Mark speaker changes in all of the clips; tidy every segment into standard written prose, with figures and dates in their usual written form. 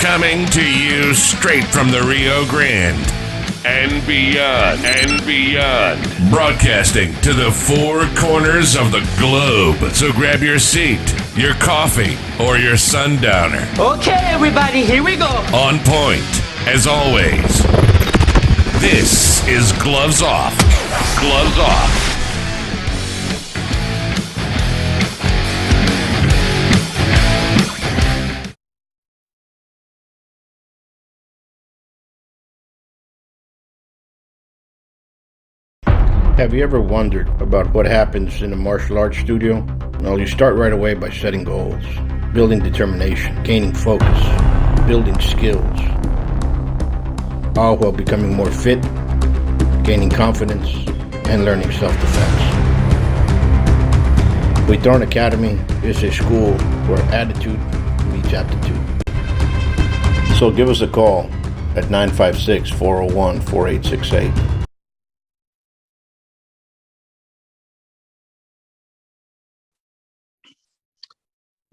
Speaker 1: Coming to you straight from the Rio Grande and beyond, broadcasting to the four corners of the globe. So grab your seat, your coffee, or your sundowner.
Speaker 2: Okay, everybody, here we go.
Speaker 1: On point, as always. This is Gloves Off. Gloves Off.
Speaker 3: Have you ever wondered about what happens in a martial arts studio? Well, you start right away by setting goals, building determination, gaining focus, building skills, all while becoming more fit, gaining confidence, and learning self-defense. Buitron Academy is a school where attitude meets aptitude. So give us a call at 956-401-4868.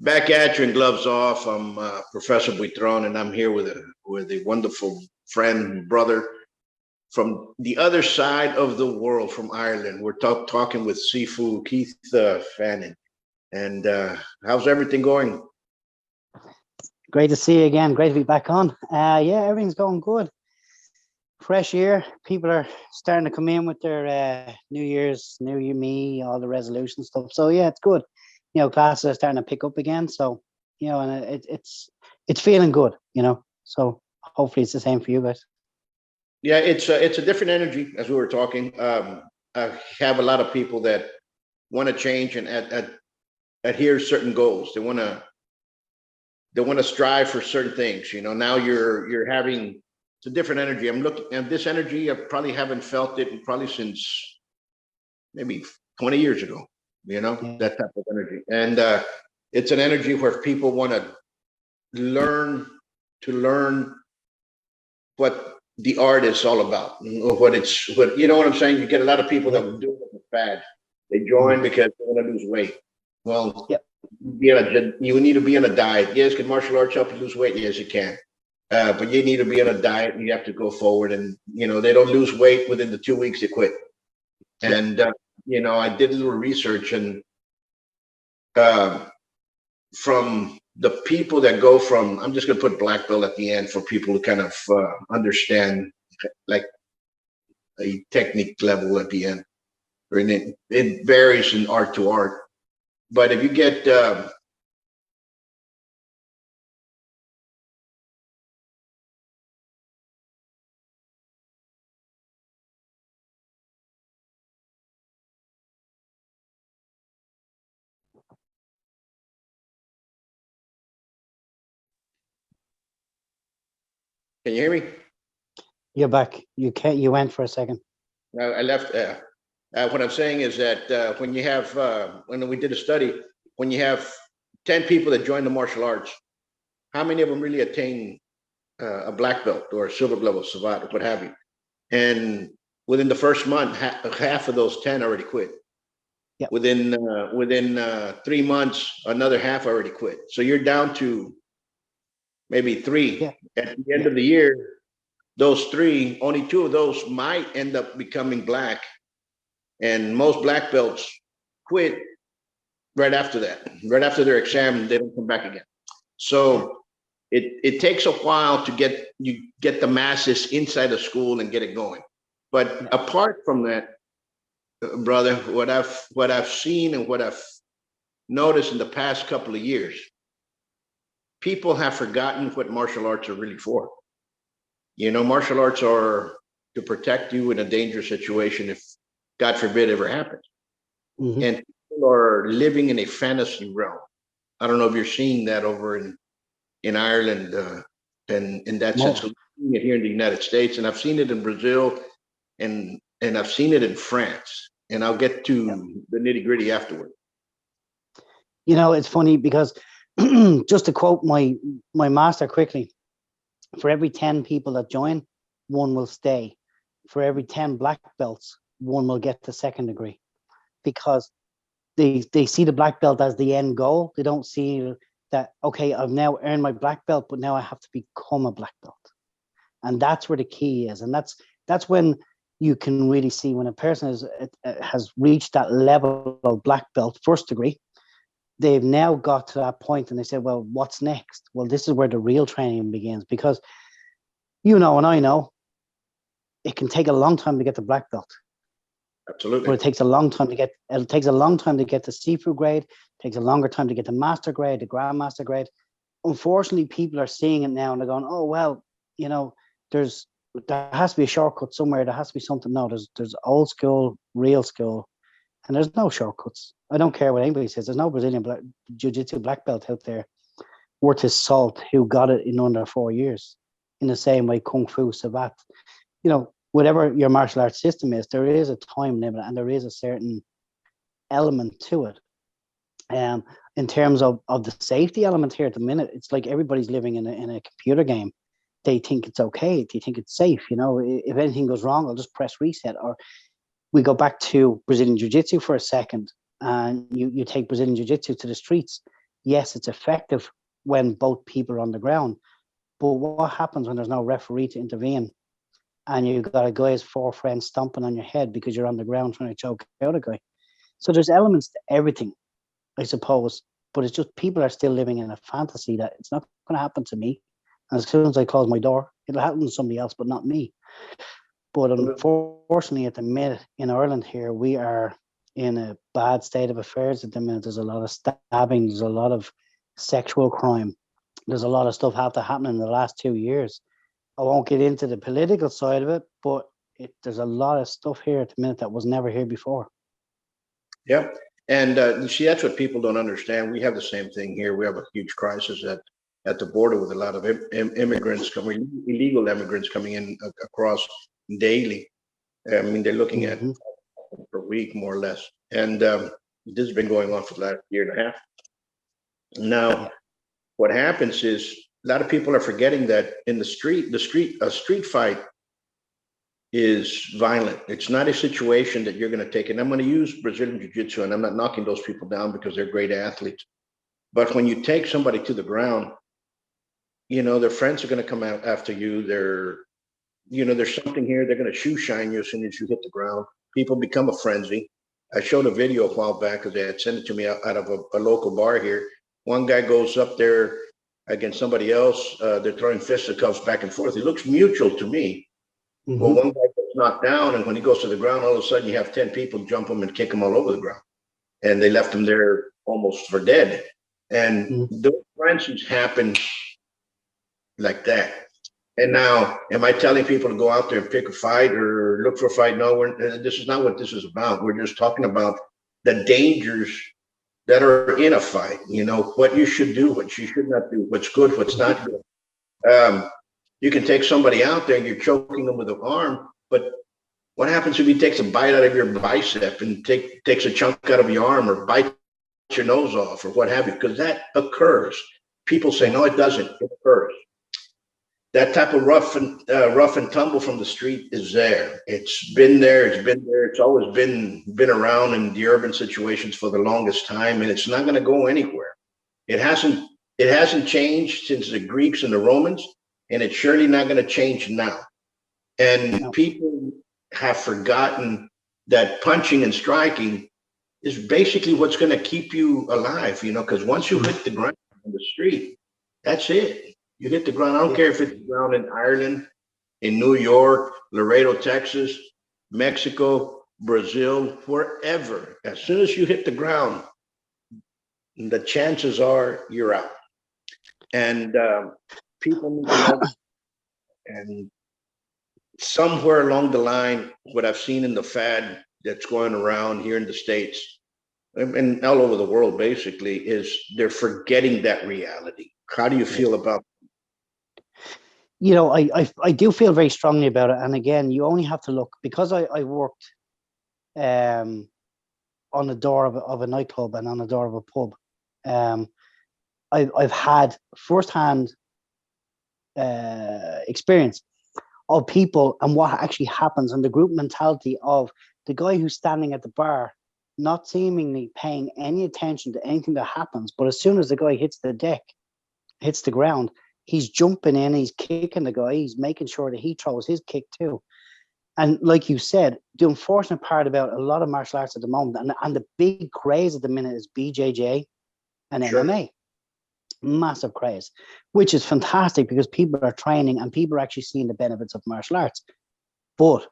Speaker 3: Back at you and Gloves Off. I'm Professor Buitron, and I'm here with a wonderful friend and brother from the other side of the world, from Ireland. We're talking with Sifu Keith Fanning. And how's everything going?
Speaker 2: Great to see you again. Great to be back on. Yeah, everything's going good. Fresh year. People are starting to come in with their New Year's, New Year me, all the resolution stuff. So yeah, it's good. You know, classes are starting to pick up again. So, you know, and it's feeling good, you know. So hopefully it's the same for you guys.
Speaker 3: Yeah, it's a different energy, as we were talking. I have a lot of people that want to change and adhere certain goals. They want to strive for certain things. You know, now you're having, it's a different energy. I'm looking at this energy. I probably haven't felt it probably since maybe 20 years ago. You know, that type of energy. And it's an energy where people want to learn what the art is all about, what you know what I'm saying? You get a lot of people that will do it bad. They join because they want to lose weight. Well, you need to be on a diet. Yes, can martial arts help you lose weight? Yes, you can. But you need to be on a diet and you have to go forward. And, you know, they don't lose weight within the 2 weeks they quit. And, you know, I did a little research, and from the people that go from, I'm just going to put black belt at the end for people to kind of understand, like a technique level at the end. And it varies in art to art. But if you get can you hear me?
Speaker 2: You're back. You went for a second.
Speaker 3: I left. What I'm saying is that when you have, when we did a study, when you have 10 people that join the martial arts, how many of them really attain a black belt or a silver level savate or what have you? And within the first month, half of those 10 already quit. Yep. Within 3 months, another half already quit. So you're down to maybe 3. Yeah. At the end of the year, those 3, only 2 of those might end up becoming black. And most black belts quit right after that. Right after their exam, they don't come back again. So it takes a while to get the masses inside the school and get it going. But apart from that, brother, what I've seen and what I've noticed in the past couple of years, people have forgotten what martial arts are really for. You know, martial arts are to protect you in a dangerous situation if, God forbid, ever happens. Mm-hmm. And people are living in a fantasy realm. I don't know if you're seeing that over in Ireland and in that sense. I've seen it here in the United States, and I've seen it in Brazil, and I've seen it in France. And I'll get to the nitty-gritty afterward.
Speaker 2: You know, it's funny because just to quote my master quickly, for every 10 people that join, 1 will stay. For every 10 black belts, 1 will get the second degree, because they see the black belt as the end goal. They don't see that, okay, I've now earned my black belt, but now I have to become a black belt. And that's where the key is. And that's when you can really see when a person has reached that level of black belt, first degree, they've now got to that point and they say, well, what's next? Well, this is where the real training begins, because you know, and I know, it can take a long time to get the black belt.
Speaker 3: Absolutely.
Speaker 2: But it takes a long time to get the Sifu grade, it takes a longer time to get the master grade, the grandmaster grade. Unfortunately, people are seeing it now and they're going, oh, well, you know, there has to be a shortcut somewhere. There has to be something. No, there's old school, real school, and there's no shortcuts. I don't care what anybody says. There's no Brazilian jiu-jitsu black belt out there worth his salt who got it in under 4 years. In the same way, Kung Fu, Savat, you know, whatever your martial arts system is, there is a time limit and there is a certain element to it. In terms of the safety element here at the minute, it's like everybody's living in a computer game. They think it's okay. They think it's safe. You know, if anything goes wrong, I'll just press reset. Or we go back to Brazilian Jiu-Jitsu for a second, and you take Brazilian Jiu-Jitsu to the streets. Yes, it's effective when both people are on the ground. But what happens when there's no referee to intervene and you've got a guy's 4 friends stomping on your head because you're on the ground trying to choke out a guy? So there's elements to everything, I suppose, but it's just people are still living in a fantasy that it's not going to happen to me. And as soon as I close my door, it'll happen to somebody else, but not me. But unfortunately, at the minute in Ireland here, we are in a bad state of affairs at the minute. There's a lot of stabbing, there's a lot of sexual crime. There's a lot of stuff happening in the last 2 years. I won't get into the political side of it, but there's a lot of stuff here at the minute that was never here before.
Speaker 3: Yeah. And you see, that's what people don't understand. We have the same thing here. We have a huge crisis at the border with a lot of immigrants illegal immigrants coming in across daily. I mean, they're looking at per week, more or less. And this has been going on for the last year and a half. Now, what happens is a lot of people are forgetting that in a street fight is violent. It's not a situation that you're going to take. And I'm going to use Brazilian Jiu-Jitsu, and I'm not knocking those people down because they're great athletes. But when you take somebody to the ground, you know, their friends are going to come out after you. There's something here. They're going to shoe shine you as soon as you hit the ground. People become a frenzy. I showed a video a while back because they had sent it to me out of a local bar here. One guy goes up there against somebody else. They're throwing fisticuffs back and forth. It looks mutual to me. Well, one guy gets knocked down, and when he goes to the ground, all of a sudden you have 10 people jump him and kick him all over the ground. And they left him there almost for dead. And those frenzies happen like that. And now, am I telling people to go out there and pick a fight or look for a fight? No, this is not what this is about. We're just talking about the dangers that are in a fight. You know, what you should do, what you should not do, what's good, what's not good. You can take somebody out there and you're choking them with an arm, but what happens if he takes a bite out of your bicep and takes a chunk out of your arm or bites your nose off or what have you? Because that occurs. People say, no, it doesn't. It occurs. That type of rough and tumble from the street is there. It's been there. It's always been around in the urban situations for the longest time, and it's not going to go anywhere. It hasn't changed since the Greeks and the Romans, and it's surely not going to change now. And people have forgotten that punching and striking is basically what's going to keep you alive, you know, because once you hit the ground on the street, that's it. You hit the ground. I don't care if it's the ground in Ireland, in New York, Laredo, Texas, Mexico, Brazil, wherever. As soon as you hit the ground, the chances are you're out. And people need to know. And somewhere along the line, what I've seen in the fad that's going around here in the States and all over the world, basically, is they're forgetting that reality. How do you feel about that?
Speaker 2: You know, I do feel very strongly about it. And again, you only have to look, because I worked on the door of a nightclub and on the door of a pub. I've had firsthand experience of people and what actually happens and the group mentality of the guy who's standing at the bar not seemingly paying any attention to anything that happens. But as soon as the guy hits the deck, hits the ground, he's jumping in, he's kicking the guy, he's making sure that he throws his kick too. And like you said, the unfortunate part about a lot of martial arts at the moment, and the big craze at the minute, is BJJ and
Speaker 3: Sure.
Speaker 2: MMA. Massive craze, which is fantastic because people are training and people are actually seeing the benefits of martial arts. But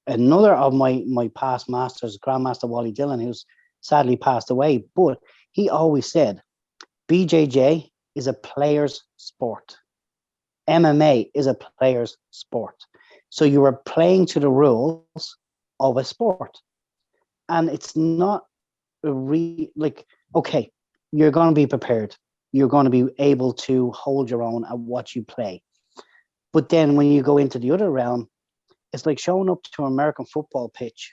Speaker 2: another of my past masters, Grandmaster Wally Dillon, who's sadly passed away, but he always said BJJ is a player's sport. MMA is a player's sport. So you are playing to the rules of a sport. And it's not okay, you're going to be prepared. You're going to be able to hold your own at what you play. But then when you go into the other realm, it's like showing up to an American football pitch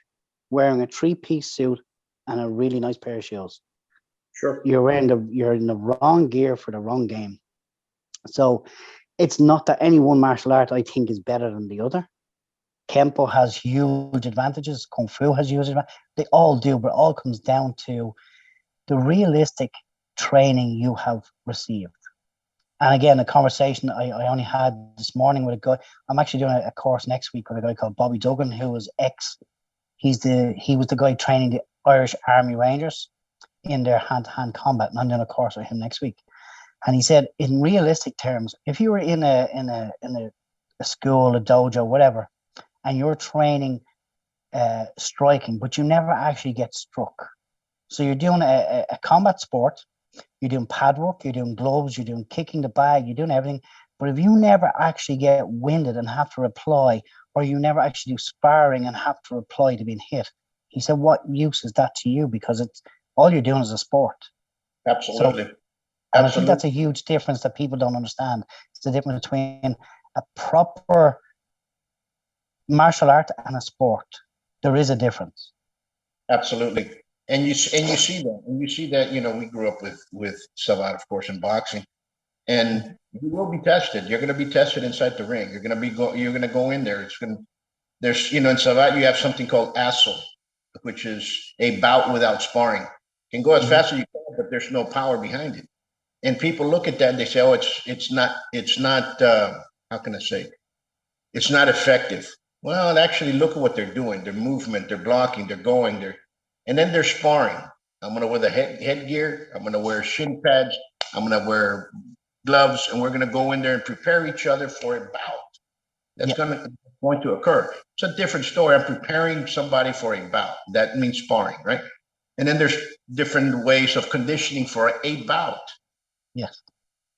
Speaker 2: wearing a 3-piece suit and a really nice pair of shoes.
Speaker 3: Sure.
Speaker 2: You're in the wrong gear for the wrong game. So it's not that any one martial art I think is better than the other. Kempo has huge advantages. Kung Fu has huge advantages. They all do, but it all comes down to the realistic training you have received. And again, a conversation I only had this morning with a guy. I'm actually doing a course next week with a guy called Bobby Duggan, who was he was the guy training the Irish Army Rangers in their hand-to-hand combat, and I'm doing a course with him next week. And he said, in realistic terms, if you were in a school, a dojo, whatever, and you're training striking, but you never actually get struck. So you're doing a combat sport, you're doing pad work, you're doing gloves, you're doing kicking the bag, you're doing everything. But if you never actually get winded and have to reply, or you never actually do sparring and have to reply to being hit, he said, what use is that to you? Because it's all you're doing is a sport.
Speaker 3: Absolutely.
Speaker 2: And I think that's a huge difference that people don't understand. It's the difference between a proper martial art and a sport. There is a difference.
Speaker 3: Absolutely. And you see that, we grew up with Savate, of course, in boxing, and you will be tested. You're going to be tested inside the ring. You're going to go in there. There's, in Savate, you have something called assault, which is a bout without sparring. You can go as fast as you can, but there's no power behind it. And people look at that and they say, oh, it's not, how can I say? It's not effective. Well, actually look at what they're doing. Their movement, they're blocking, they're going, and then they're sparring. I'm going to wear the headgear. I'm going to wear shin pads. I'm going to wear gloves, and we're going to go in there and prepare each other for a bout that's going to occur. It's a different story. I'm preparing somebody for a bout. That means sparring, right? And then there's different ways of conditioning for a bout.
Speaker 2: Yes.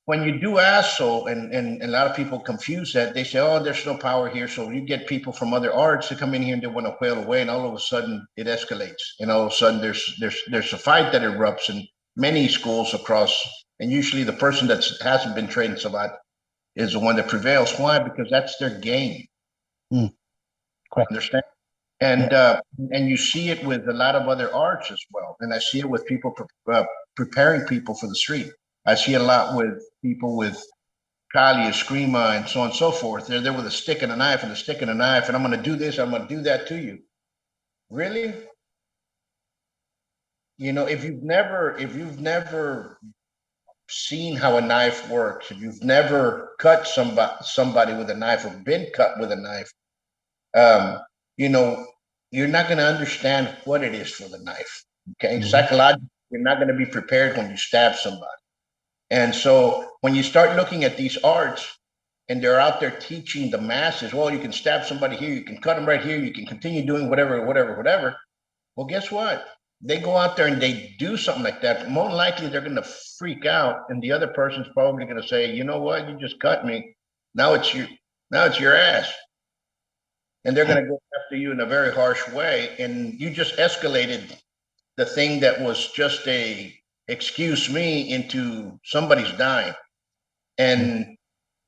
Speaker 3: When you do ASO, and a lot of people confuse that, they say, oh, there's no power here. So you get people from other arts to come in here and they want to whale away, and all of a sudden it escalates. And all of a sudden there's a fight that erupts in many schools across, and usually the person that hasn't been trained so lot is the one that prevails. Why? Because that's their game.
Speaker 2: Correct.
Speaker 3: Understand? And and you see it with a lot of other arts as well. And I see it with people preparing people for the street. I see a lot with people with Kali, Eskrima, and so on and so forth. They're there with a stick and a knife and a stick and a knife, and I'm going to do this, I'm going to do that to you. Really? If you've never seen how a knife works, if you've never cut somebody with a knife or been cut with a knife, you're not going to understand what it is for the knife. Okay, psychologically, you're not going to be prepared when you stab somebody. And so when you start looking at these arts and they're out there teaching the masses, well, you can stab somebody here, you can cut them right here, you can continue doing whatever. Well, guess what? They go out there and they do something like that. More than likely, they're going to freak out. And the other person's probably going to say, you know what? You just cut me. Now it's your ass. And they're going to go after you in a very harsh way. And you just escalated the thing that was just excuse me into somebody's dying. And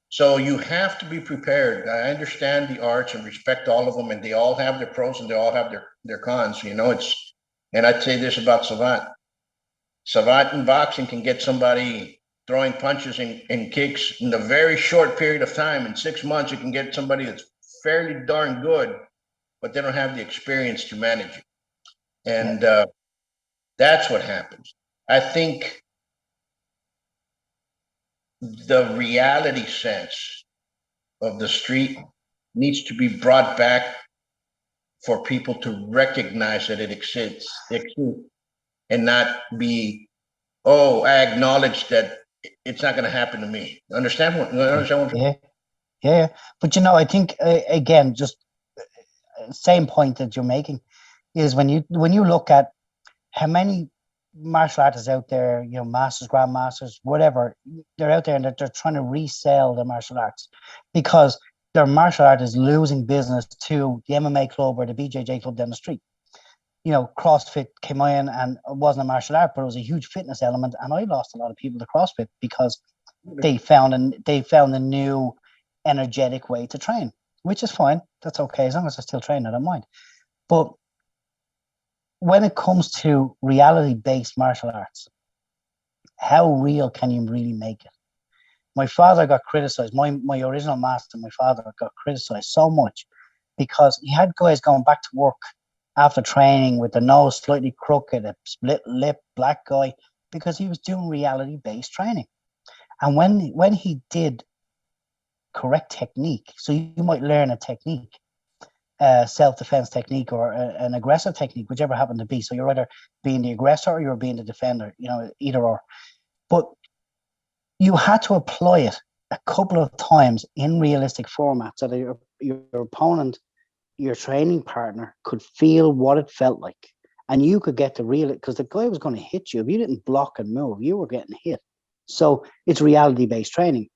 Speaker 3: so you have to be prepared. I understand the arts and respect all of them, and they all have their pros and they all have their cons. And I'd say this about Savate. Savate in boxing can get somebody throwing punches and kicks in a very short period of time. In 6 months, you can get somebody that's fairly darn good, but they don't have the experience to manage it. And that's what happens. I think the reality sense of the street needs to be brought back for people to recognize that it exists and not be, oh, I acknowledge that it's not going to happen to me. Understand what?
Speaker 2: Yeah. But you know, I think again, just same point that you're making is when you look at how many martial artists out there, you know, masters, grandmasters, whatever, they're out there and they're trying to resell their martial arts because their martial art is losing business to the MMA club or the BJJ club down the street. You know, CrossFit came in and it wasn't a martial art, but it was a huge fitness element. And I lost a lot of people to CrossFit because they found a new energetic way to train, which is fine. That's okay. As long as I still train, I don't mind. But when it comes to reality-based martial arts, how real can you really make it? My father got criticized. My original master, my father, got criticized so much because he had guys going back to work after training with the nose slightly crooked, a split lip, black guy, because he was doing reality-based training. And when he did correct technique, so you might learn a technique, self-defense technique or an aggressive technique, whichever happened to be. So you're either being the aggressor or you're being the defender, you know, either or. But you had to apply it a couple of times in realistic format so that your opponent, your training partner, could feel what it felt like. And you could get to real it because the guy was going to hit you. If you didn't block and move, you were getting hit. So it's reality-based training.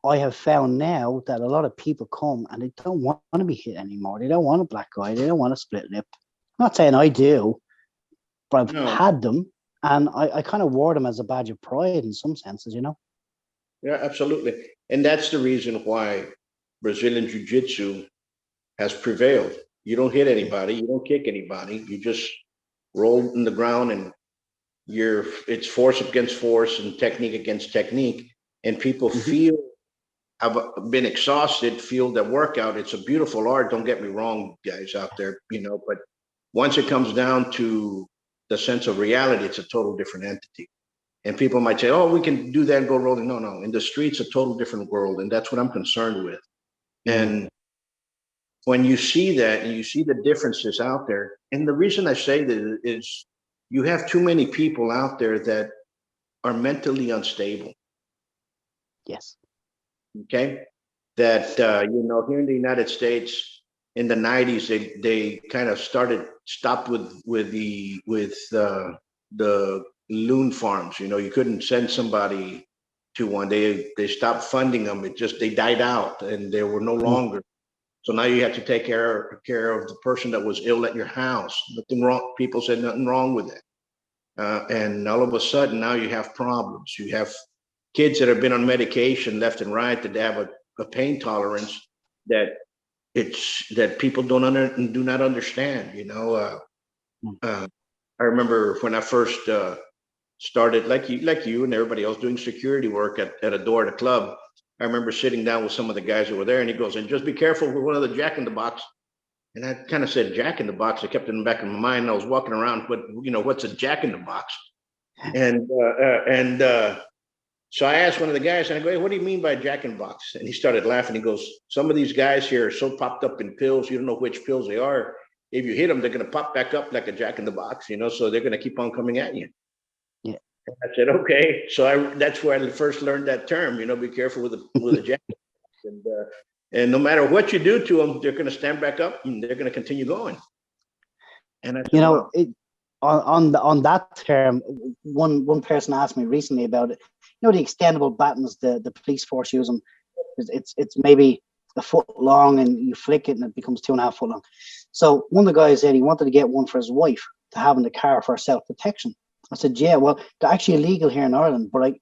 Speaker 2: I have found now that a lot of people come and they don't want to be hit anymore. They don't want a black eye. They don't want a split lip. I'm not saying I do, but I've had them, and I kind of wore them as a badge of pride in some senses, you know?
Speaker 3: Yeah, absolutely. And that's the reason why Brazilian Jiu-Jitsu has prevailed. You don't hit anybody. You don't kick anybody. You just roll in the ground and it's force against force and technique against technique. And people have been exhausted, feel that workout. It's a beautiful art. Don't get me wrong, guys out there, you know, but once it comes down to the sense of reality, it's a total different entity. And people might say, oh, we can do that and go rolling. No. In the streets, a total different world. And that's what I'm concerned with. And when you see that and you see the differences out there, and the reason I say that is you have too many people out there that are mentally unstable.
Speaker 2: Yes.
Speaker 3: Okay. That, you know, here in the United States in the 90s, they kind of stopped with the loon farms. You know, you couldn't send somebody to one. They stopped funding them. They died out and they were no longer. So now you have to take care of the person that was ill at your house. Nothing wrong. People said nothing wrong with it. And all of a sudden now you have problems. You have kids that have been on medication left and right that have a pain tolerance that people do not understand. You know, I remember when I first started, like you and everybody else, doing security work at a door at a club. I remember sitting down with some of the guys that were there, and he goes, "And just be careful with one of the Jack in the Box." And I kind of said Jack in the Box. I kept it in the back of my mind. And I was walking around, but you know, what's a Jack in the Box? And so I asked one of the guys, and I go, "Hey, what do you mean by Jack in the Box?" And he started laughing. He goes, "Some of these guys here are so popped up in pills, you don't know which pills they are. If you hit them, they're going to pop back up like a Jack in the Box, you know, so they're going to keep on coming at you."
Speaker 2: Yeah.
Speaker 3: And I said, "Okay." So that's where I first learned that term, you know, be careful with a Jack. And no matter what you do to them, they're going to stand back up and they're going to continue going. And I said,
Speaker 2: you know, on that term, one person asked me recently about it. You know, the extendable batons the police force use them. It's maybe a foot long and you flick it and it becomes 2.5 foot long. So one of the guys said he wanted to get one for his wife to have in the car for self-protection. I said, yeah, well, they're actually illegal here in Ireland, but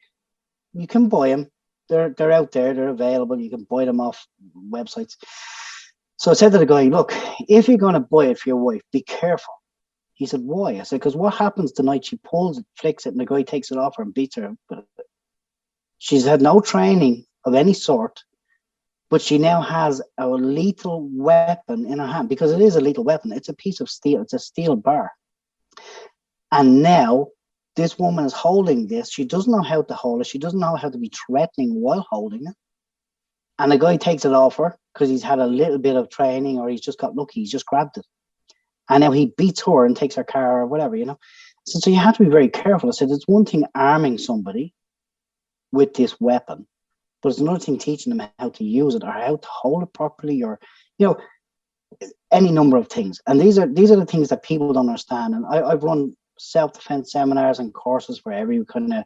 Speaker 2: you can buy them. They're out there. They're available. You can buy them off websites. So I said to the guy, look, if you're going to buy it for your wife, be careful. He said, why? I said, because what happens the night she pulls it, flicks it, and the guy takes it off her and beats her? She's had no training of any sort, but she now has a lethal weapon in her hand because it is a lethal weapon. It's a piece of steel. It's a steel bar. And now this woman is holding this. She doesn't know how to hold it. She doesn't know how to be threatening while holding it. And the guy takes it off her because he's had a little bit of training, or he's just got lucky. He's just grabbed it. And now he beats her and takes her car or whatever, you know. So you have to be very careful. I said, it's one thing arming somebody with this weapon, but it's another thing teaching them how to use it or how to hold it properly, or, you know, any number of things. And these are the things that people don't understand. And I've run self-defense seminars and courses for every kind of,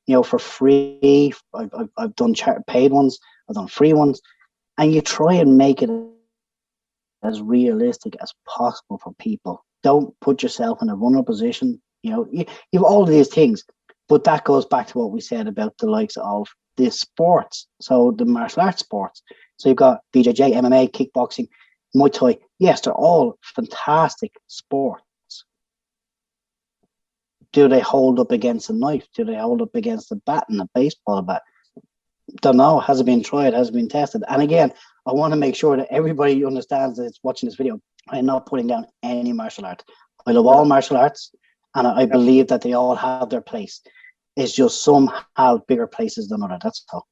Speaker 2: you know, for free. I've done paid ones, I've done free ones, and you try and make it as realistic as possible for people. Don't put yourself in a vulnerable position. You know, you have all of these things, but that goes back to what we said about the likes of the sports. So the martial arts sports. So you've got BJJ, MMA, kickboxing, Muay Thai. Yes, they're all fantastic sports. Do they hold up against a knife? Do they hold up against a bat and a baseball bat? Don't know. Hasn't been tried, hasn't been tested. And again, I want to make sure that everybody understands that's watching this video. I'm not putting down any martial art. I love all martial arts, and I believe that they all have their place. It's just some have bigger places than others. That's all.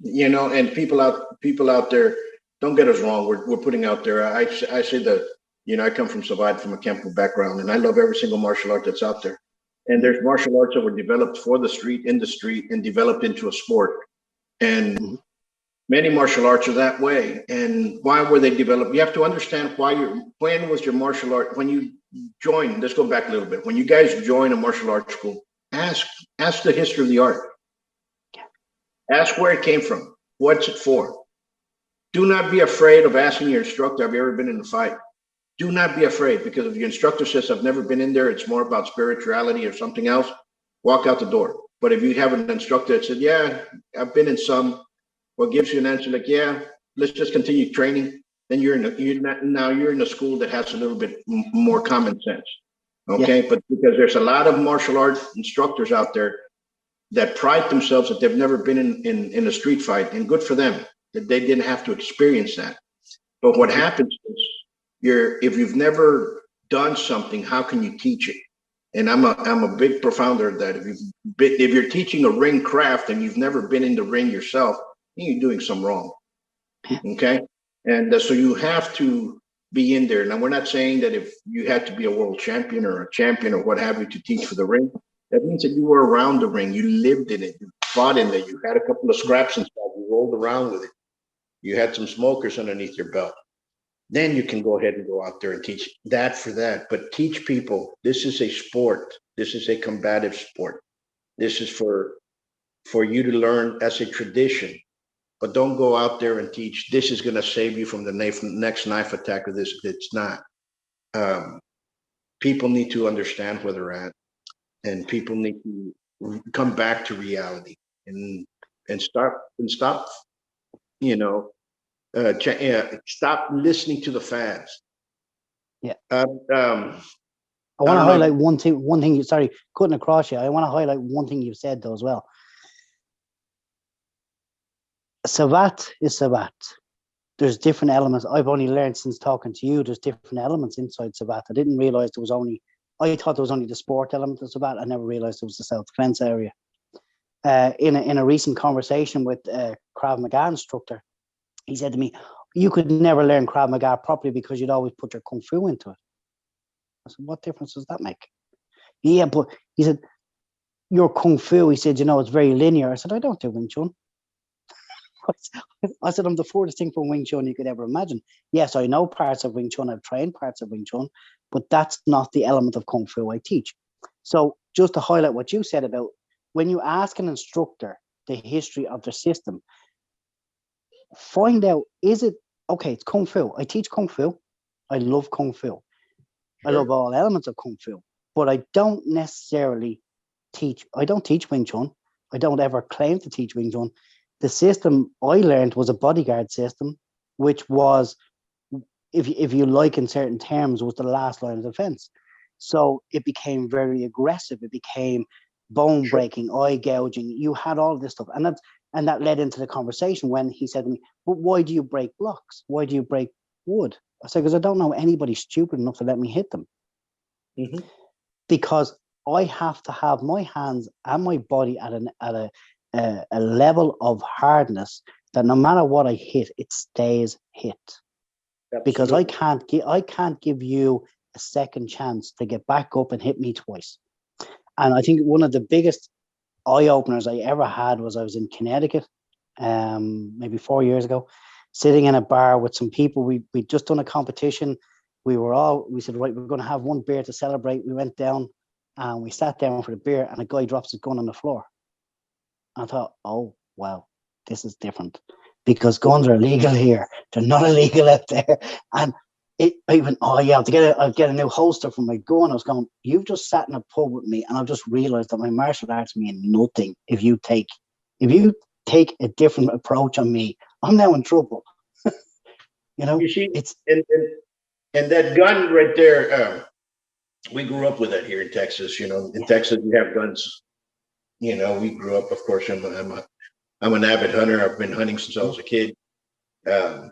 Speaker 3: You know, and people out there, don't get us wrong. We're putting out there. I say that, you know, I come from a Kempo background, and I love every single martial art that's out there. And there's martial arts that were developed for the street, in the street, and developed into a sport. And many martial arts are that way. And why were they developed? You have to understand when was your martial art, when you join, let's go back a little bit. When you guys join a martial arts school, ask the history of the art. Ask where it came from. What's it for? Do not be afraid of asking your instructor, have you ever been in a fight? Do not be afraid, because if your instructor says, I've never been in there, it's more about spirituality or something else, walk out the door. But if you have an instructor that said, yeah, I've been in some, or gives you an answer like, yeah, let's just continue training, then you're in a school that has a little bit more common sense. Okay. Yeah. But because there's a lot of martial arts instructors out there that pride themselves that they've never been in a street fight, and good for them that they didn't have to experience that. But what happens is, if you've never done something, how can you teach it? And I'm a big profounder of that. If you're teaching a ring craft and you've never been in the ring yourself, you're doing something wrong. Okay. And so you have to be in there. Now, we're not saying that if you had to be a world champion or a champion or what have you to teach for the ring, that means that you were around the ring, you lived in it, you fought in it, you had a couple of scraps inside, you rolled around with it, you had some smokers underneath your belt. Then you can go ahead and go out there and teach that for that. But teach people, this is a sport. This is a combative sport. This is for you to learn as a tradition. But don't go out there and teach, this is going to save you from the next knife attack, or this. It's not. People need to understand where they're at, and people need to come back to reality and stop, you know, stop listening to the fads.
Speaker 2: Yeah. I want to highlight one thing. Sorry, cutting across you. I want to highlight one thing you said though as well. Savat is Savat. There's different elements. I've only learned since talking to you. There's different elements inside Savat. I didn't realize there was only. I thought there was only the sport element of Savat. I never realized there was the self-defense area. In a recent conversation with a Krav Maga instructor, he said to me, you could never learn Krav Maga properly because you'd always put your Kung Fu into it. I said, what difference does that make? Yeah, but he said, your Kung Fu, he said, you know, it's very linear. I said, I don't do Wing Chun. I said, I'm the furthest thing from Wing Chun you could ever imagine. Yes, I know parts of Wing Chun. I've trained parts of Wing Chun, but that's not the element of Kung Fu I teach. So just to highlight what you said about when you ask an instructor the history of their system, find out, is it, okay, it's Kung Fu. I teach Kung Fu. I love Kung Fu. Sure. I love all elements of Kung Fu, but I don't necessarily teach Wing Chun. I don't ever claim to teach Wing Chun. The system I learned was a bodyguard system, which was, if you like in certain terms, was the last line of defense. So it became very aggressive. It became bone breaking, eye gouging. You had all this stuff. And that led into the conversation when he said to me, but why do you break blocks? Why do you break wood? I said, because I don't know anybody stupid enough to let me hit them. Mm-hmm. because I have to have my hands and my body at a level of hardness that no matter what I hit, it stays hit. Because I can't give you a second chance to get back up and hit me twice. And I think one of the biggest eye openers I ever had was I was in Connecticut, maybe 4 years ago, sitting in a bar with some people. We'd just done a competition. We said, right, we're going to have one beer to celebrate. We went down and we sat down for the beer, and a guy drops his gun on the floor. I thought, oh, wow, this is different, because guns are illegal here. They're not illegal out there. And I went, oh yeah, I'll get a new holster for my gun. I was going, you've just sat in a pub with me, and I've just realized that my martial arts mean nothing if you take a different approach on me. I'm now in trouble.
Speaker 3: You see, and that gun right there, we grew up with that here in Texas. In Texas, we have guns. We grew up, of course, I'm an avid hunter. I've been hunting since I was a kid. I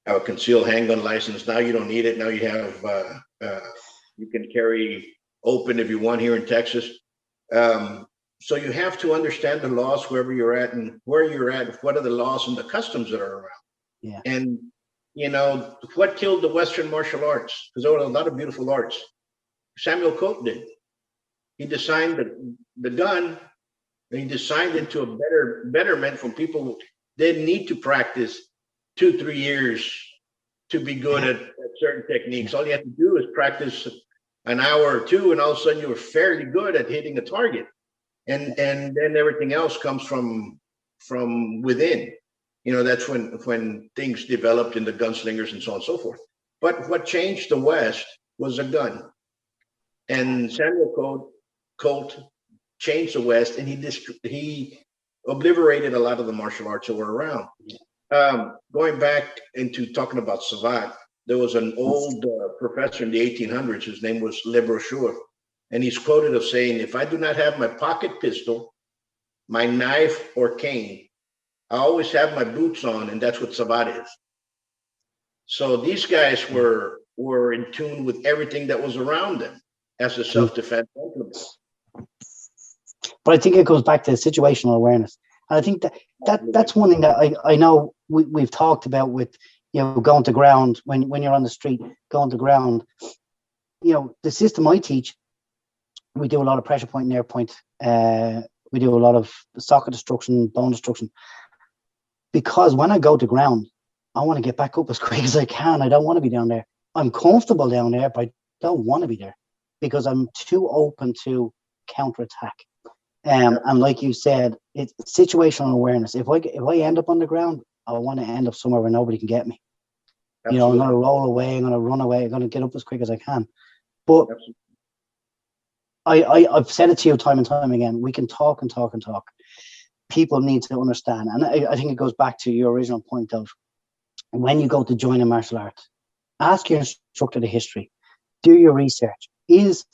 Speaker 3: have a concealed handgun license. Now you don't need it. Now you have, you can carry open if you want here in Texas. So you have to understand the laws wherever you're at, and where you're at, what are the laws and the customs that are around.
Speaker 2: Yeah.
Speaker 3: And, what killed the Western martial arts? Because there were a lot of beautiful arts. Samuel Colt did. He designed the gun, and he designed it to a betterment from people who didn't need to practice 2-3 years to be good at certain techniques. All you have to do is practice an hour or two, and all of a sudden you're fairly good at hitting a target. And then everything else comes from within. That's when things developed in the gunslingers and so on and so forth. But what changed the West was a gun. And Samuel Colt changed the West, and he obliterated a lot of the martial arts that were around. Going back into talking about savate, there was an old professor in the 1800s. His name was Le Brochure, and he's quoted of saying, "If I do not have my pocket pistol, my knife or cane, I always have my boots on," and that's what savate is. So these guys were in tune with everything that was around them as a self-defense.
Speaker 2: But I think it goes back to situational awareness. And I think that's one thing that I know we've talked about with, going to ground when you're on the street, going to ground. The system I teach, we do a lot of pressure point and air point. We do a lot of socket destruction, bone destruction. Because when I go to ground, I want to get back up as quick as I can. I don't want to be down there. I'm comfortable down there, but I don't want to be there because I'm too open to counterattack. And like you said, it's situational awareness. If I end up on the ground, I want to end up somewhere where nobody can get me.
Speaker 3: Absolutely.
Speaker 2: I'm going to roll away. I'm going to run away. I'm going to get up as quick as I can. But I've said it to you time and time again. We can talk and talk and talk. People need to understand. And I think it goes back to your original point of when you go to join a martial art, ask your instructor the history. Do your research. Is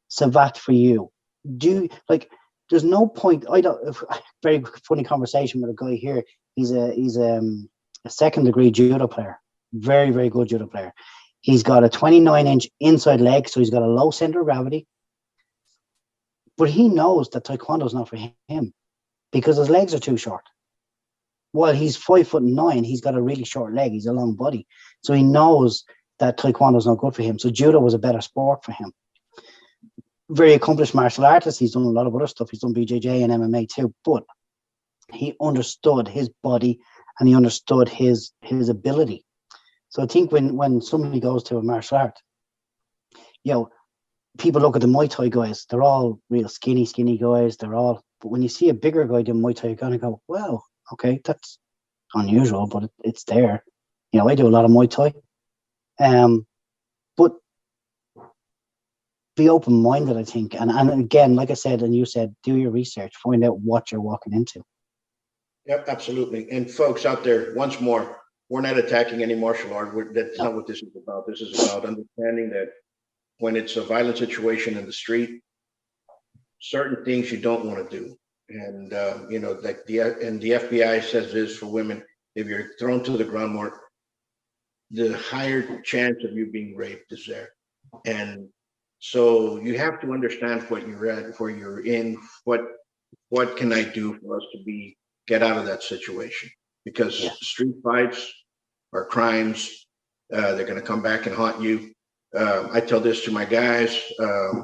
Speaker 2: savate for you? There's no point. Very funny conversation with a guy here. He's a second degree judo player. Very, very good judo player. He's got a 29-inch inside leg, so he's got a low center of gravity. But he knows that taekwondo is not for him because his legs are too short. While he's 5'9", he's got a really short leg. He's a long body. So he knows that taekwondo is not good for him. So judo was a better sport for him. Very accomplished martial artist. He's done a lot of other stuff. He's done BJJ and MMA too. But he understood his body and he understood his ability. So I think when somebody goes to a martial art, people look at the Muay Thai guys. They're all real skinny guys. But when you see a bigger guy doing Muay Thai, you're gonna go, well, okay, that's unusual, but it's there. I do a lot of Muay Thai. But be open-minded, I think. And again, like I said, and you said, do your research, find out what you're walking into.
Speaker 3: Yep, absolutely. And folks out there, once more, we're not attacking any martial art. That's not what this is about. This is about understanding that when it's a violent situation in the street, certain things you don't want to do. And, like the FBI says this for women, if you're thrown to the ground more, the higher chance of you being raped is there. And So you have to understand what you're at, where you're in, what can I do for us to get out of that situation? Because
Speaker 2: Yeah.
Speaker 3: street fights are crimes. They're going to come back and haunt you. I tell this to my guys,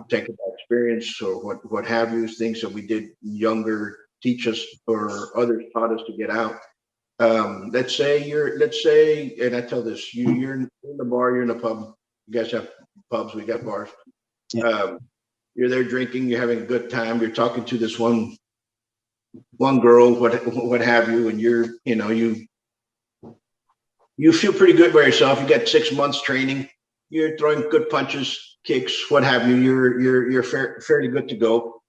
Speaker 3: take about experience or what have you, things that we did younger teach us or others taught us to get out. Let's say, and I tell this, you're in the bar, you're in a pub. You guys have pubs, we got bars.
Speaker 2: Yeah.
Speaker 3: You're there drinking, you're having a good time. You're talking to this one girl, what have you, and you feel pretty good by yourself. You got 6 months training. You're throwing good punches, kicks, what have you. You're fairly good to go.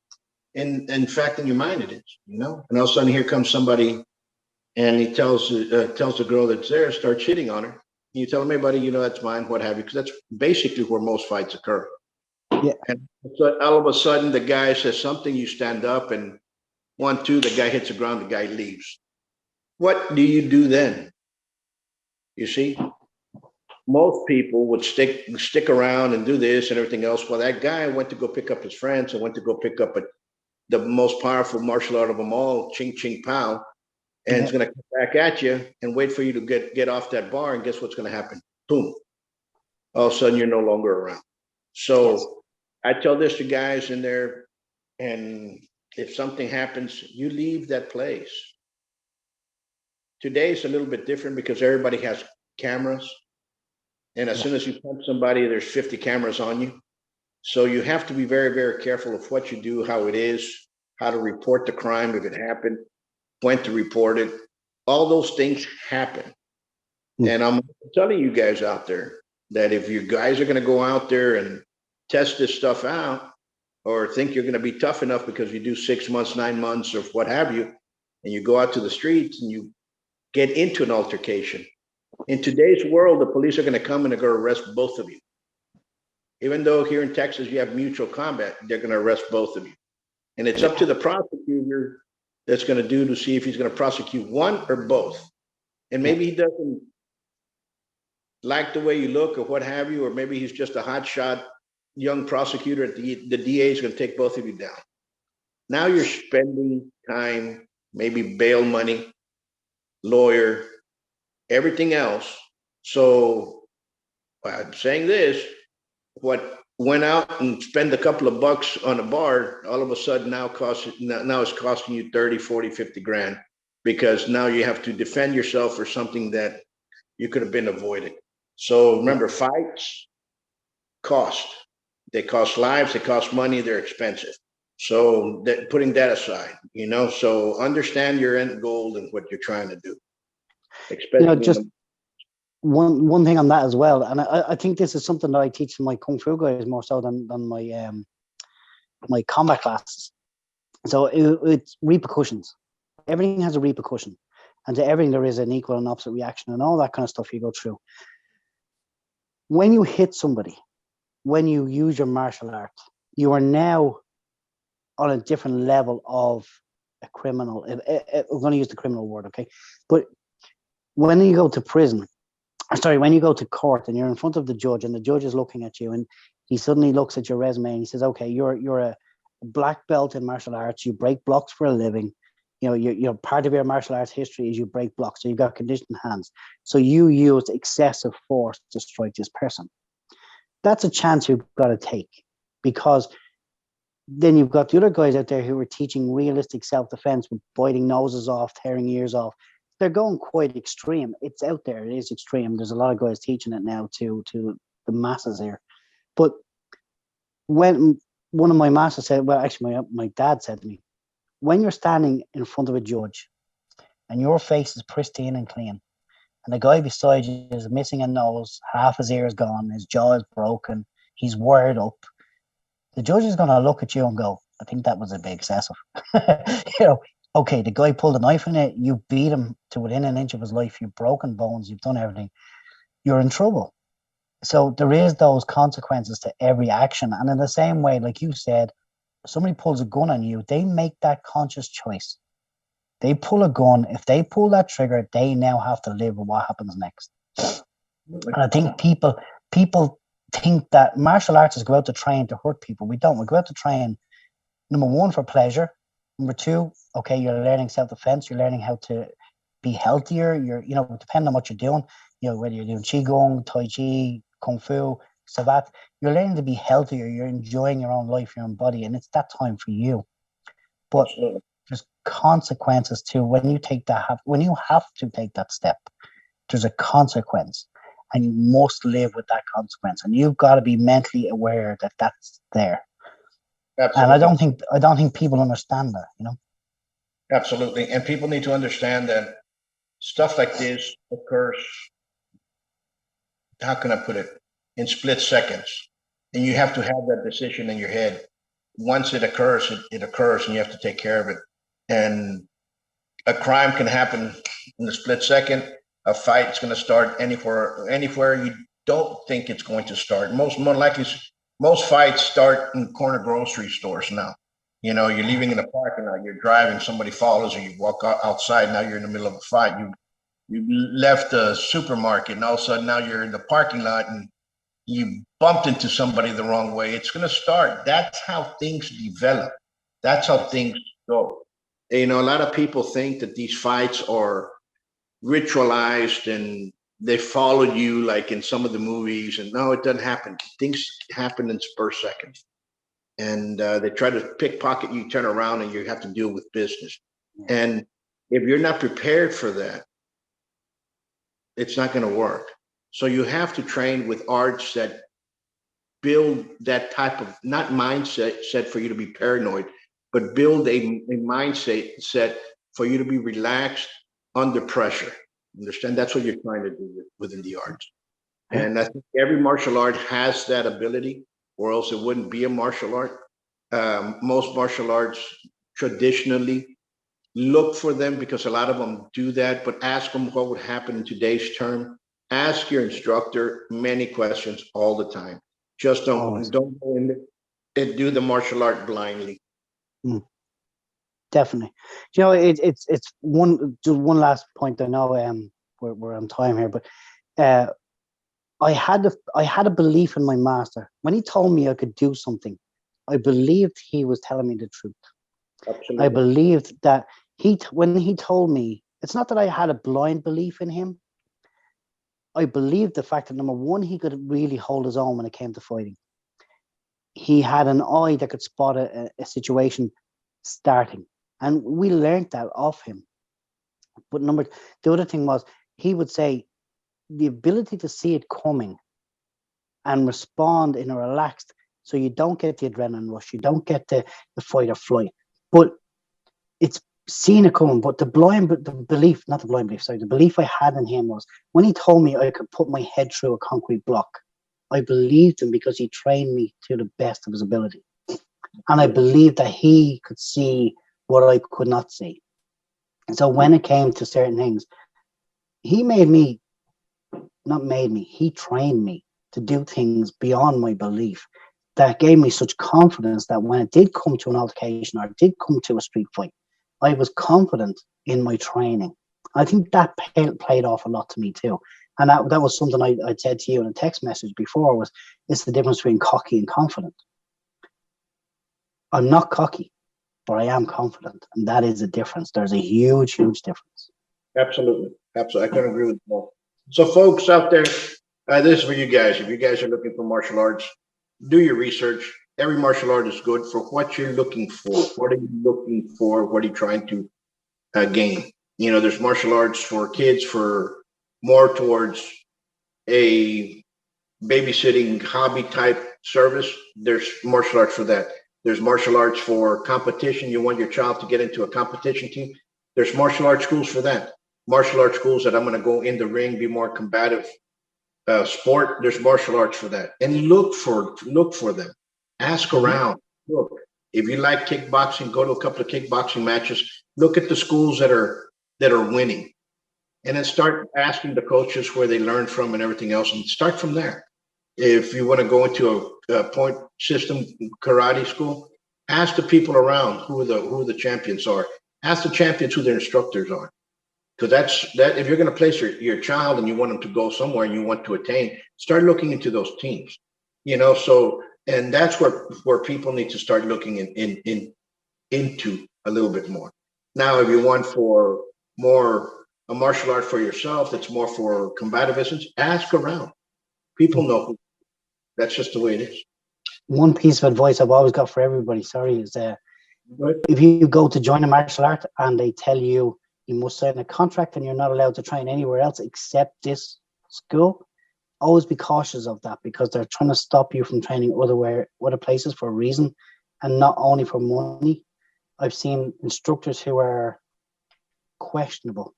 Speaker 3: And in fact, in your mind, it is. And all of a sudden, here comes somebody, and he tells the girl that's there, starts hitting on her. You tell him, hey, buddy, that's mine, what have you, because that's basically where most fights occur.
Speaker 2: Yeah.
Speaker 3: And so all of a sudden, the guy says something, you stand up, and 1, 2, the guy hits the ground, the guy leaves. What do you do then? You see, most people would stick around and do this and everything else. Well, that guy went to go pick up his friends and went to go pick up the most powerful martial art of them all, Ching Ching Pow, and it's going to come back at you and wait for you to get off that bar. And guess what's going to happen? Boom. All of a sudden, you're no longer around. So I tell this to guys in there, and if something happens, you leave that place. Today is a little bit different because everybody has cameras. And as soon as you punch somebody, there's 50 cameras on you. So you have to be very, very careful of what you do, how it is, how to report the crime if it happened, when to report it. All those things happen. And I'm telling you guys out there that if you guys are going to go out there and test this stuff out or think you're going to be tough enough because you do 6 months, 9 months or what have you, and you go out to the streets and you get into an altercation. In today's world, the police are going to come and they're going to arrest both of you. Even though here in Texas you have mutual combat, they're going to arrest both of you. And it's up to the prosecutor that's going to do to see if he's going to prosecute one or both. And maybe he doesn't like the way you look or what have you, or maybe he's just a hotshot young prosecutor. The DA is going to take both of you down. Now you're spending time, maybe bail money, lawyer, everything else. So I'm saying this, what went out and spend a couple of bucks on a bar, all of a sudden now it's costing you 30, 40, 50 grand because now you have to defend yourself for something that you could have been avoided. So remember, fights cost. They cost lives, they cost money, they're expensive. So putting that aside, so understand your end goal and what you're trying to do.
Speaker 2: Just one thing on that as well, and I think this is something that I teach my kung fu guys more so than my my combat classes. So it's repercussions. Everything has a repercussion, and to everything there is an equal and opposite reaction, and all that kind of stuff you go through. When you hit somebody, when you use your martial art, you are now on a different level of a criminal. We're going to use the criminal word, okay? But when you go to prison, when you go to court and you're in front of the judge and the judge is looking at you and he suddenly looks at your resume and he says, okay, you're a black belt in martial arts, you break blocks for a living, you're part of your martial arts history is you break blocks, so you've got conditioned hands, so you use excessive force to strike this person. That's a chance you've got to take, because then you've got the other guys out there who are teaching realistic self-defense with biting noses off, tearing ears off. They're going quite extreme. It's out there. It is extreme. There's a lot of guys teaching it now to the masses here. But when one of my masters said, well, actually, my dad said to me, when you're standing in front of a judge and your face is pristine and clean, and the guy beside you is missing a nose, half his ear is gone, his jaw is broken, he's wired up, the judge is going to look at you and go, I think that was a bit excessive. Okay, the guy pulled a knife in it, you beat him to within an inch of his life, you've broken bones, you've done everything, you're in trouble. So there is those consequences to every action. And in the same way, like you said, somebody pulls a gun on you, they make that conscious choice. They pull a gun, if they pull that trigger, they now have to live with what happens next. And I think people think that martial arts is go out to train to hurt people. We don't. We go out to train, number one, for pleasure. Number two, okay, you're learning self-defense. You're learning how to be healthier. You're, depending on what you're doing, whether you're doing Qigong, Tai Chi, Kung Fu, Sabat, you're learning to be healthier. You're enjoying your own life, your own body, and it's that time for you. But there's consequences too when you take that. When you have to take that step, there's a consequence, and you must live with that consequence. And you've got to be mentally aware that that's there. Absolutely. And I don't think people understand that.
Speaker 3: Absolutely, and people need to understand that stuff like this occurs. How can I put it? In split seconds, and you have to have that decision in your head. Once it occurs, it occurs, and you have to take care of it. And a crime can happen in a split second. A fight's going to start anywhere you don't think it's going to start. More likely, most fights start in corner grocery stores now. You're leaving in the parking lot, you're driving, somebody follows you, you walk outside, now you're in the middle of a fight. You left a supermarket, and all of a sudden now you're in the parking lot and you bumped into somebody the wrong way. It's going to start. That's how things develop. That's how things go. A lot of people think that these fights are ritualized and they follow you like in some of the movies. And no, it doesn't happen. Things happen in spur seconds. And they try to pickpocket you, turn around, and you have to deal with business. And if you're not prepared for that, it's not going to work. So you have to train with arts that build that type of, not mindset set for you to be paranoid, but build a mindset set for you to be relaxed under pressure. Understand? That's what you're trying to do within the arts. And I think every martial art has that ability, or else it wouldn't be a martial art. Most martial arts traditionally look for them because a lot of them do that, but ask them what would happen in today's term. Ask your instructor many questions all the time. Just don't go in there and do the martial art blindly.
Speaker 2: Definitely. It's one last point. I know we're on time here, but I had a belief in my master. When he told me I could do something, I believed he was telling me the truth. Absolutely. I believed that when he told me, it's not that I had a blind belief in him. I believed the fact that, number one, he could really hold his own when it came to fighting. He had an eye that could spot a situation starting. And we learned that off him. But the other thing was, he would say the ability to see it coming and respond in a relaxed, so you don't get the adrenaline rush, you don't get the fight or flight. But it's seeing it coming. But the belief I had in him was, when he told me I could put my head through a concrete block, I believed him because he trained me to the best of his ability. And I believed that he could see what I could not see. And so when it came to certain things, he trained me to do things beyond my belief that gave me such confidence that when it did come to an altercation or it did come to a street fight, I was confident in my training. I think that played off a lot to me too. And that was something I'd said to you in a text message before, it's the difference between cocky and confident. I'm not cocky, but I am confident. And that is a difference. There's a huge, huge difference.
Speaker 3: Absolutely. Absolutely. I can agree with you both. So folks out there, this is for you guys. If you guys are looking for martial arts, do your research. Every martial art is good for what you're looking for. What are you looking for? What are you trying to gain? There's martial arts for kids for more towards a babysitting hobby type service. There's martial arts for that. There's martial arts for competition. You want your child to get into a competition team. There's martial arts schools for that. Martial arts schools that I'm going to go in the ring, be more combative sport. There's martial arts for that. And look for them. Ask around. Look, if you like kickboxing, go to a couple of kickboxing matches. Look at the schools that are winning. And then start asking the coaches where they learned from and everything else, and start from there. If you want to go into a point system karate school, ask the people around who the champions are. Ask the champions who their instructors are. Because that if you're going to place your child and you want them to go somewhere and you want to attain, start looking into those teams. So, and that's where people need to start looking into a little bit more. Now, if you want for more a martial art for yourself, that's more for combativism, ask around. People know who. That's just the way it is.
Speaker 2: One piece of advice I've always got for everybody, is
Speaker 3: But
Speaker 2: if you go to join a martial art and they tell you you must sign a contract and you're not allowed to train anywhere else except this school, always be cautious of that, because they're trying to stop you from training other places for a reason, and not only for money. I've seen instructors who are questionable,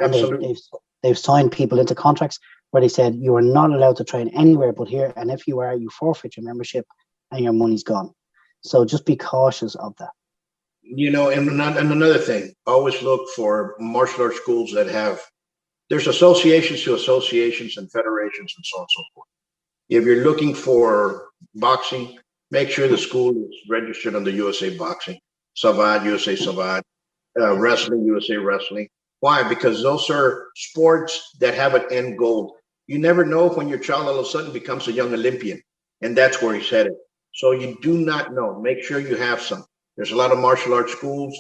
Speaker 2: and
Speaker 3: absolutely.
Speaker 2: they've signed people into contracts where they said you are not allowed to train anywhere but here, and if you are, you forfeit your membership and your money's gone. So just be cautious of that.
Speaker 3: And another thing, always look for martial arts schools that there's associations to associations and federations and so on and so forth. If you're looking for boxing, make sure the school is registered under USA Boxing, Savad, USA Savad, Wrestling, USA Wrestling. Why? Because those are sports that have an end goal. You never know when your child all of a sudden becomes a young Olympian, and that's where he's headed. So you do not know. Make sure you have some. There's a lot of martial arts schools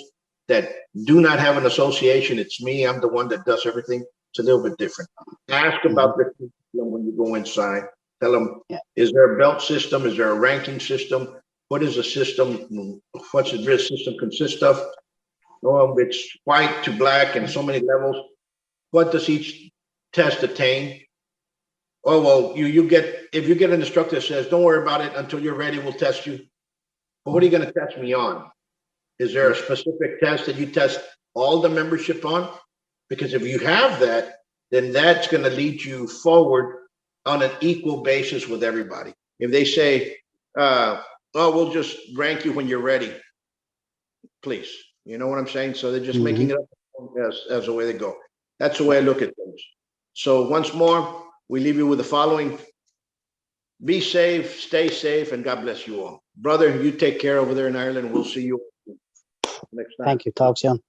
Speaker 3: that do not have an association. It's me. I'm the one that does everything. It's a little bit different. Ask about the curriculum when you go inside. Tell them, is there a belt system? Is there a ranking system? What is the system? What's the drill system consist of? It's white to black and so many levels. What does each test attain? Oh, well, if you get an instructor that says, don't worry about it until you're ready, we'll test you. But what are you going to test me on? Is there a specific test that you test all the membership on? Because if you have that, then that's going to lead you forward on an equal basis with everybody. If they say, we'll just rank you when you're ready, please. You know what I'm saying? So they're just making it up as the way they go. That's the way I look at things. So once more, we leave you with the following. Be safe, stay safe, and God bless you all. Brother, you take care over there in Ireland. We'll see you next time.
Speaker 2: Thank you. Talk soon.